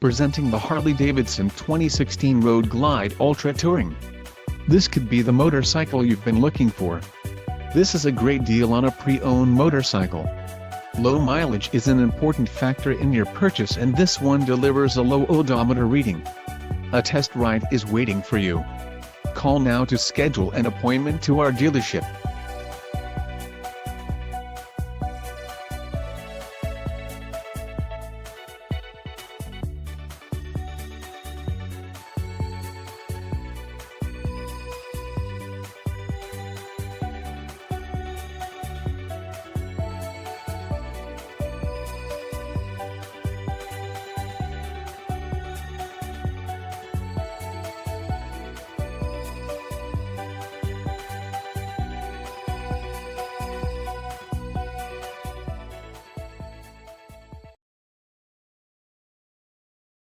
Presenting the Harley-Davidson 2016 Road Glide Ultra Touring. This could be the motorcycle you've been looking for. This is a great deal on a pre-owned motorcycle. Low mileage is an important factor in your purchase, and this one delivers a low odometer reading. A test ride is waiting for you. Call now to schedule an appointment to our dealership.